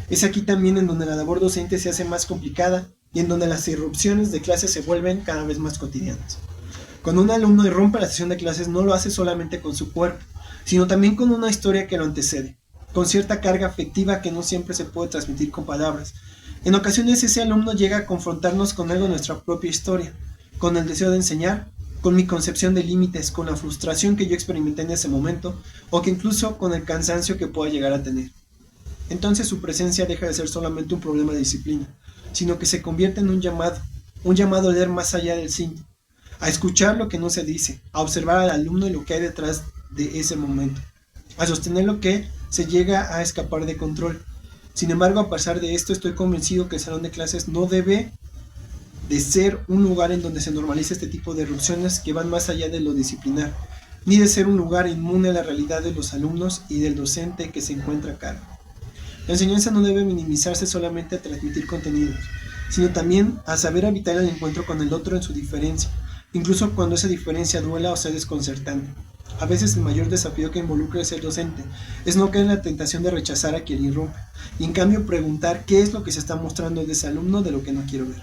Es aquí también en donde la labor docente se hace más complicada y en donde las irrupciones de clases se vuelven cada vez más cotidianas. Cuando un alumno irrumpe la sesión de clases no lo hace solamente con su cuerpo, sino también con una historia que lo antecede, con cierta carga afectiva que no siempre se puede transmitir con palabras. En ocasiones ese alumno llega a confrontarnos con algo de nuestra propia historia, con el deseo de enseñar, con mi concepción de límites, con la frustración que yo experimenté en ese momento, o que incluso con el cansancio que pueda llegar a tener. Entonces su presencia deja de ser solamente un problema de disciplina, sino que se convierte en un llamado a leer más allá del signo, a escuchar lo que no se dice, a observar al alumno y lo que hay detrás de ese momento, a sostener lo que se llega a escapar de control. Sin embargo, a pesar de esto, estoy convencido que el salón de clases no debe de ser un lugar en donde se normalice este tipo de erupciones que van más allá de lo disciplinar, ni de ser un lugar inmune a la realidad de los alumnos y del docente que se encuentra a cargo. La enseñanza no debe minimizarse solamente a transmitir contenidos, sino también a saber habitar el encuentro con el otro en su diferencia, incluso cuando esa diferencia duela o sea desconcertante. A veces el mayor desafío que involucra el ser docente es no caer en la tentación de rechazar a quien irrumpe, y en cambio preguntar qué es lo que se está mostrando de ese alumno de lo que no quiero ver.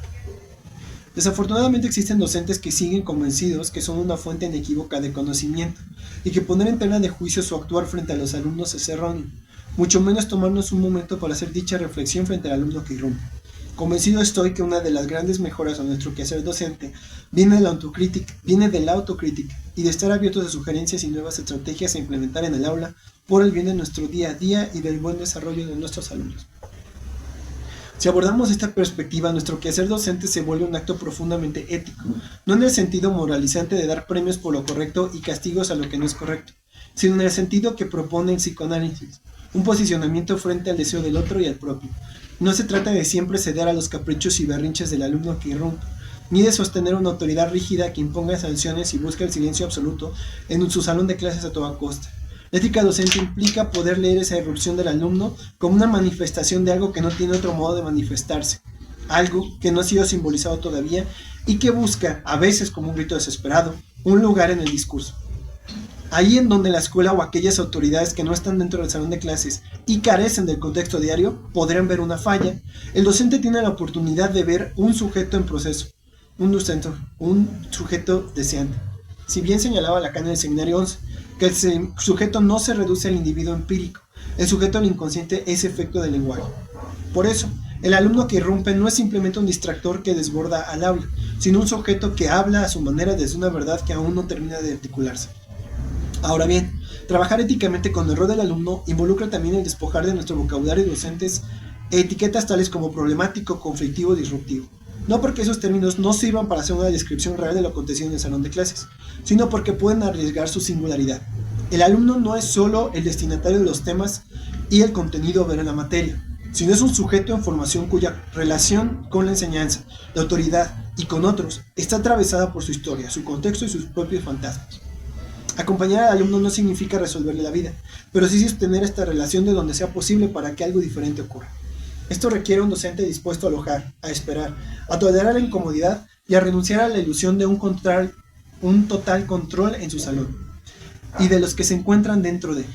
Desafortunadamente existen docentes que siguen convencidos que son una fuente inequívoca de conocimiento y que poner en tela de juicio su actuar frente a los alumnos es erróneo, mucho menos tomarnos un momento para hacer dicha reflexión frente al alumno que irrumpe. Convencido estoy que una de las grandes mejoras a nuestro quehacer docente viene de la autocrítica y de estar abiertos a sugerencias y nuevas estrategias a implementar en el aula por el bien de nuestro día a día y del buen desarrollo de nuestros alumnos. Si abordamos esta perspectiva, nuestro quehacer docente se vuelve un acto profundamente ético, no en el sentido moralizante de dar premios por lo correcto y castigos a lo que no es correcto, sino en el sentido que propone el psicoanálisis, un posicionamiento frente al deseo del otro y al propio. No se trata de siempre ceder a los caprichos y berrinches del alumno que irrumpe, ni de sostener una autoridad rígida que imponga sanciones y busca el silencio absoluto en su salón de clases a toda costa. La ética docente implica poder leer esa irrupción del alumno como una manifestación de algo que no tiene otro modo de manifestarse, algo que no ha sido simbolizado todavía y que busca, a veces como un grito desesperado, un lugar en el discurso. Ahí en donde la escuela o aquellas autoridades que no están dentro del salón de clases y carecen del contexto diario podrían ver una falla, el docente tiene la oportunidad de ver un sujeto en proceso, un sujeto deseante. Si bien señalaba Lacan en el seminario 11, que el sujeto no se reduce al individuo empírico, el sujeto al inconsciente es efecto del lenguaje. Por eso, el alumno que irrumpe no es simplemente un distractor que desborda al aula, sino un sujeto que habla a su manera desde una verdad que aún no termina de articularse. Ahora bien, trabajar éticamente con el rol del alumno involucra también el despojar de nuestro vocabulario docentes etiquetas tales como problemático, conflictivo, disruptivo. No porque esos términos no sirvan para hacer una descripción real de lo acontecido en el salón de clases, sino porque pueden arriesgar su singularidad. El alumno no es solo el destinatario de los temas y el contenido ver en la materia, sino es un sujeto en formación cuya relación con la enseñanza, la autoridad y con otros está atravesada por su historia, su contexto y sus propios fantasmas. Acompañar al alumno no significa resolverle la vida, pero sí sostener esta relación de donde sea posible para que algo diferente ocurra. Esto requiere un docente dispuesto a alojar, a esperar, a tolerar la incomodidad y a renunciar a la ilusión de un total control en su salón y de los que se encuentran dentro de él.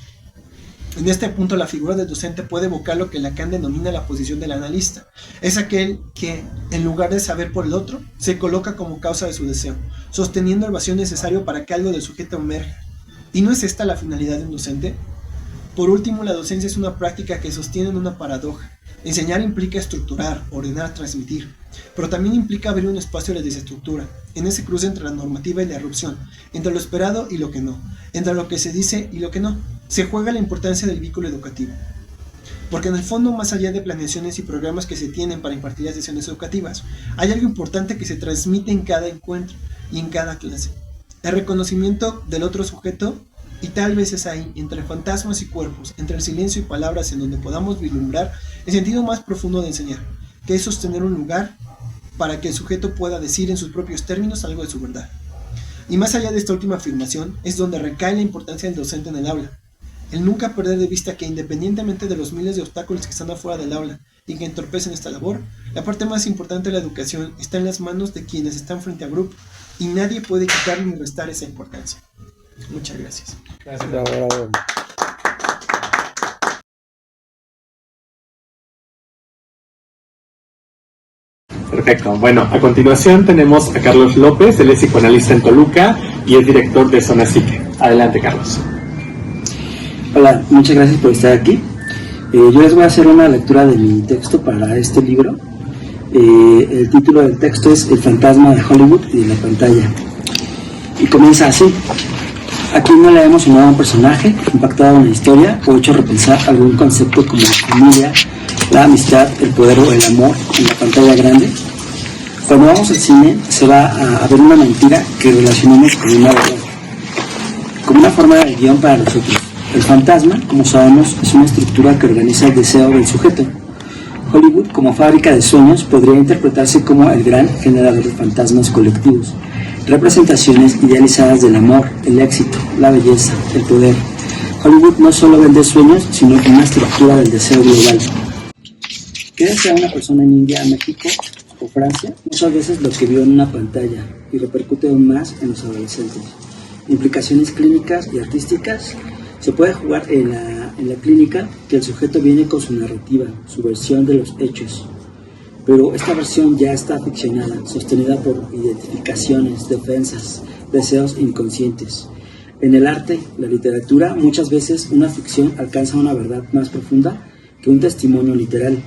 En este punto la figura del docente puede evocar lo que Lacan denomina la posición del analista. Es aquel que, en lugar de saber por el otro, se coloca como causa de su deseo, sosteniendo el vacío necesario para que algo del sujeto emerja. ¿Y no es esta la finalidad de un docente? Por último, la docencia es una práctica que sostiene en una paradoja. Enseñar implica estructurar, ordenar, transmitir, pero también implica abrir un espacio de desestructura, en ese cruce entre la normativa y la erupción, entre lo esperado y lo que no, entre lo que se dice y lo que no. Se juega la importancia del vínculo educativo. Porque en el fondo, más allá de planeaciones y programas que se tienen para impartir las sesiones educativas, hay algo importante que se transmite en cada encuentro y en cada clase. El reconocimiento del otro sujeto, y tal vez es ahí, entre fantasmas y cuerpos, entre el silencio y palabras, en donde podamos vislumbrar el sentido más profundo de enseñar, que es sostener un lugar para que el sujeto pueda decir en sus propios términos algo de su verdad. Y más allá de esta última afirmación, es donde recae la importancia del docente en el aula. El nunca perder de vista que independientemente de los miles de obstáculos que están afuera del aula y que entorpecen esta labor, la parte más importante de la educación está en las manos de quienes están frente al grupo y nadie puede quitar ni restar esa importancia. Muchas gracias. Gracias. Bravo, bravo. Perfecto. Bueno, a continuación tenemos a Carlos López, él es psicoanalista en Toluca y es director de Zona Psique. Adelante, Carlos. Hola, muchas gracias por estar aquí. Yo les voy a hacer una lectura de mi texto para este libro. El título del texto es El fantasma de Hollywood y de la pantalla. Y comienza así. Aquí no le hemos sumado a un personaje, impactado una historia o hecho repensar algún concepto como la familia, la amistad, el poder o el amor en la pantalla grande. Cuando vamos al cine se va a ver una mentira que relacionamos con una verdad, como una forma de guión para nosotros. El fantasma, como sabemos, es una estructura que organiza el deseo del sujeto. Hollywood, como fábrica de sueños, podría interpretarse como el gran generador de fantasmas colectivos, representaciones idealizadas del amor, el éxito, la belleza, el poder. Hollywood no solo vende sueños, sino una estructura del deseo global. ¿Qué desea una persona en India, México o Francia? Muchas veces lo que vio en una pantalla y repercute aún más en los adolescentes. Implicaciones clínicas y artísticas. Se puede jugar en la clínica que el sujeto viene con su narrativa, su versión de los hechos. Pero esta versión ya está ficcionada, sostenida por identificaciones, defensas, deseos inconscientes. En el arte, la literatura, muchas veces una ficción alcanza una verdad más profunda que un testimonio literal.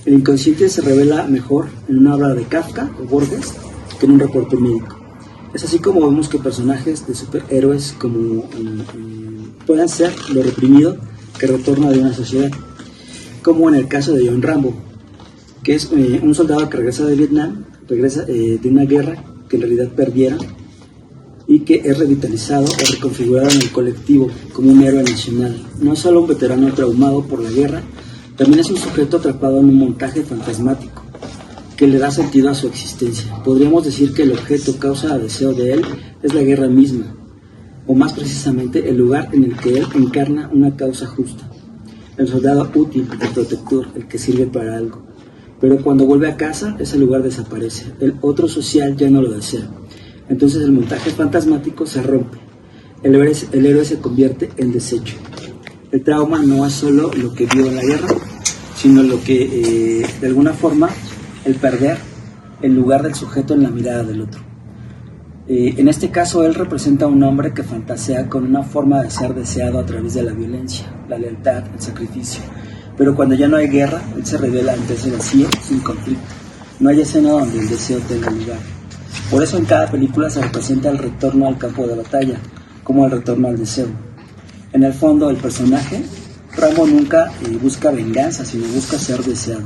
El inconsciente se revela mejor en una obra de Kafka o Borges que en un reporte médico. Es así como vemos que personajes de superhéroes como puedan ser lo reprimido que retorna de una sociedad, como en el caso de John Rambo, que es un soldado que regresa de Vietnam, regresa de una guerra que en realidad perdieron, y que es revitalizado o reconfigurado en el colectivo como un héroe nacional. No es solo un veterano traumado por la guerra, también es un sujeto atrapado en un montaje fantasmático que le da sentido a su existencia. Podríamos decir que el objeto causa deseo de él es la guerra misma, o más precisamente el lugar en el que él encarna una causa justa. El soldado útil, el protector, el que sirve para algo. Pero cuando vuelve a casa, ese lugar desaparece. El otro social ya no lo desea. Entonces el montaje fantasmático se rompe. El héroe se convierte en desecho. El trauma no es solo lo que vio en la guerra, sino lo que, de alguna forma, el perder el lugar del sujeto en la mirada del otro. En este caso, él representa a un hombre que fantasea con una forma de ser deseado a través de la violencia, la lealtad, el sacrificio. Pero cuando ya no hay guerra, él se revela ante ese vacío sin conflicto. No hay escena donde el deseo tenga lugar. Por eso en cada película se representa el retorno al campo de batalla, como el retorno al deseo. En el fondo, el personaje, Rambo, nunca busca venganza, sino busca ser deseado.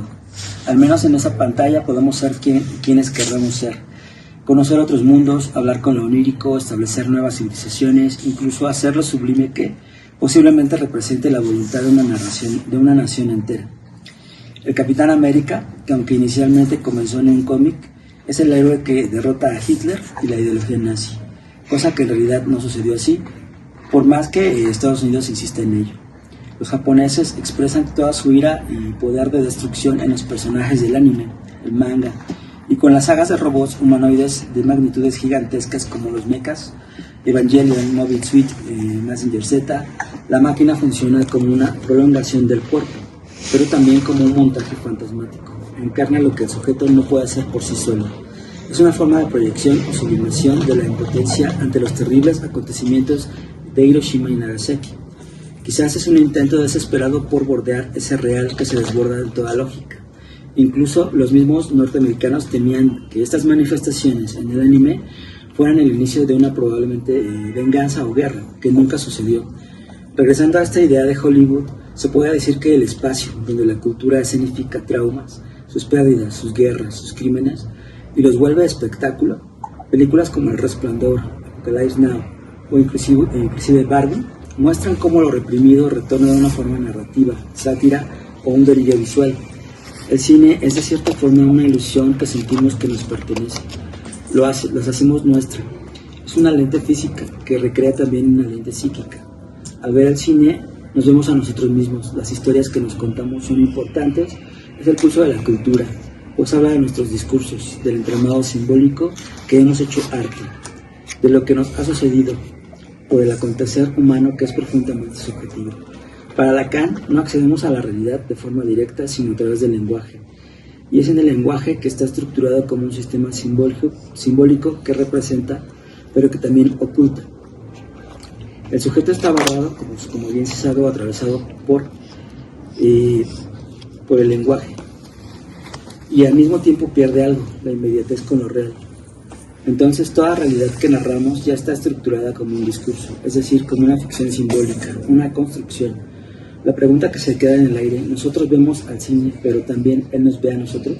Al menos en esa pantalla podemos ser quienes queremos ser. Conocer otros mundos, hablar con lo onírico, establecer nuevas civilizaciones, incluso hacer lo sublime que posiblemente represente la voluntad de una nación entera. El Capitán América, que aunque inicialmente comenzó en un cómic, es el héroe que derrota a Hitler y la ideología nazi, cosa que en realidad no sucedió así, por más que Estados Unidos insiste en ello. Los japoneses expresan toda su ira y poder de destrucción en los personajes del anime, el manga, y con las sagas de robots humanoides de magnitudes gigantescas como los mechas, Evangelion, Mobile Suit, Mazinger Z, la máquina funciona como una prolongación del cuerpo, pero también como un montaje fantasmático. Encarna lo que el sujeto no puede hacer por sí solo. Es una forma de proyección o sublimación de la impotencia ante los terribles acontecimientos de Hiroshima y Nagasaki. Quizás es un intento desesperado por bordear ese real que se desborda de toda lógica. Incluso los mismos norteamericanos temían que estas manifestaciones en el anime fueran el inicio de una probablemente venganza o guerra, que nunca sucedió. Regresando a esta idea de Hollywood, se puede decir que el espacio donde la cultura escenifica traumas, sus pérdidas, sus guerras, sus crímenes, y los vuelve espectáculo, películas como El Resplandor, Apocalypse Now o inclusive Barbie, muestran cómo lo reprimido retorna de una forma narrativa, sátira o un delirio visual. El cine es de cierta forma una ilusión que sentimos que nos pertenece. Los hacemos nuestra. Es una lente física que recrea también una lente psíquica. Al ver el cine nos vemos a nosotros mismos. Las historias que nos contamos son importantes. Es el pulso de la cultura, pues habla de nuestros discursos, del entramado simbólico que hemos hecho arte, de lo que nos ha sucedido, por el acontecer humano que es profundamente subjetivo. Para Lacan no accedemos a la realidad de forma directa, sino a través del lenguaje. Y es en el lenguaje que está estructurado como un sistema simbólico que representa, pero que también oculta. El sujeto está barrado, como bien se sabe, o atravesado por el lenguaje. Y al mismo tiempo pierde algo, la inmediatez con lo real. Entonces toda realidad que narramos ya está estructurada como un discurso, es decir, como una ficción simbólica, una construcción. La pregunta que se queda en el aire, ¿nosotros vemos al cine, pero también él nos ve a nosotros?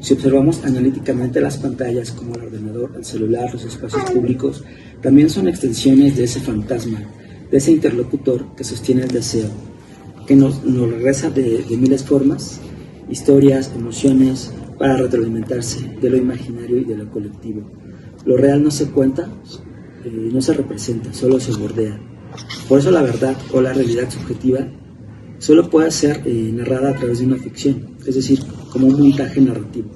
Si observamos analíticamente las pantallas como el ordenador, el celular, los espacios públicos, también son extensiones de ese fantasma, de ese interlocutor que sostiene el deseo, que nos regresa de miles formas, historias, emociones, para retroalimentarse de lo imaginario y de lo colectivo. Lo real no se cuenta, no se representa, solo se bordea. Por eso la verdad o la realidad subjetiva solo puede ser narrada a través de una ficción, es decir, como un montaje narrativo.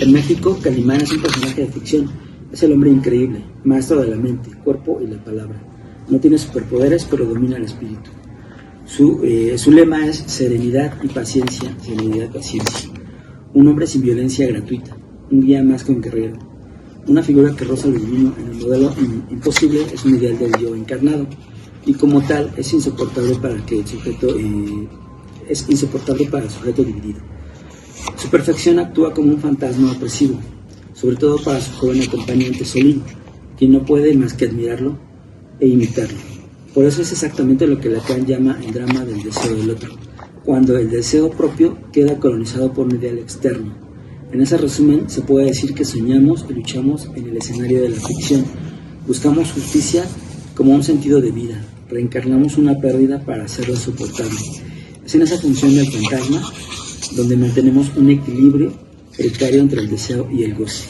En México, Calimán es un personaje de ficción, es el hombre increíble, maestro de la mente, cuerpo y la palabra. No tiene superpoderes, pero domina el espíritu. Su lema es serenidad y paciencia, serenidad y paciencia. Un hombre sin violencia gratuita, un guía más que un guerrero. Una figura que roza lo divino en el modelo imposible es un ideal del yo encarnado, y como tal es insoportable para el sujeto dividido. Su perfección actúa como un fantasma opresivo, sobre todo para su joven acompañante Solín, quien no puede más que admirarlo e imitarlo. Por eso es exactamente lo que Lacan llama el drama del deseo del otro, cuando el deseo propio queda colonizado por un ideal externo. En ese resumen se puede decir que soñamos y luchamos en el escenario de la ficción, buscamos justicia como un sentido de vida, reencarnamos una pérdida para hacerla soportable. Es en esa función del fantasma donde mantenemos un equilibrio precario entre el deseo y el goce.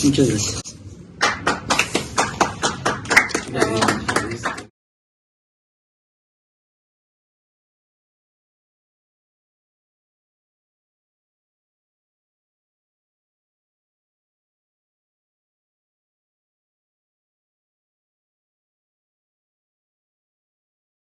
Muchas gracias.